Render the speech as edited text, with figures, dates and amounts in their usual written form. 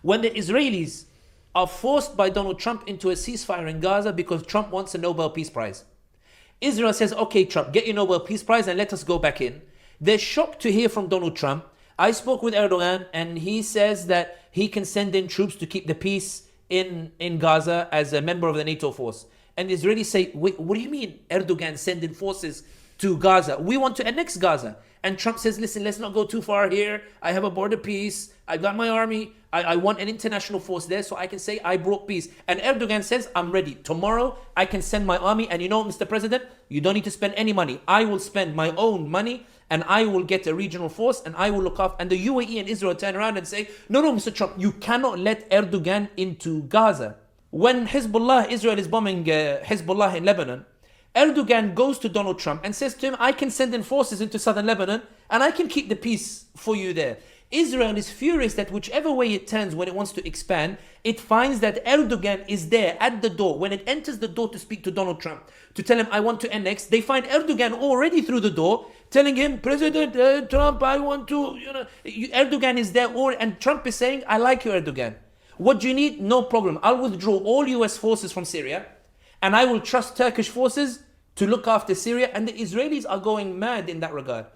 When the Israelis are forced by Donald Trump into a ceasefire in Gaza because Trump wants a Nobel Peace Prize. Israel says, okay, Trump, get your Nobel Peace Prize and let us go back in. They're shocked to hear from Donald Trump. I spoke with Erdogan and he says that he can send in troops to keep the peace in Gaza as a member of the NATO force. And the Israelis say, wait, what do you mean Erdogan sending forces to Gaza? We want to annex Gaza. And Trump says, listen, let's not go too far here. I have a border peace. I got my army. I want an international force there so I can say I brought peace. And Erdogan says, I'm ready. Tomorrow, I can send my army. And you know, Mr. President, you don't need to spend any money. I will spend my own money and I will get a regional force and I will look after. And the UAE and Israel turn around and say, no, Mr. Trump, you cannot let Erdogan into Gaza. When Hezbollah, Israel is bombing Hezbollah in Lebanon, Erdogan goes to Donald Trump and says to him, I can send in forces into southern Lebanon and I can keep the peace for you there. Israel is furious that whichever way it turns when it wants to expand, it finds that Erdogan is there at the door. When it enters the door to speak to Donald Trump, to tell him, I want to annex, they find Erdogan already through the door, telling him, President Trump, I want to, Erdogan is there, and Trump is saying, I like you, Erdogan. What do you need? No problem. I'll withdraw all US forces from Syria, and I will trust Turkish forces to look after Syria. And the Israelis are going mad in that regard.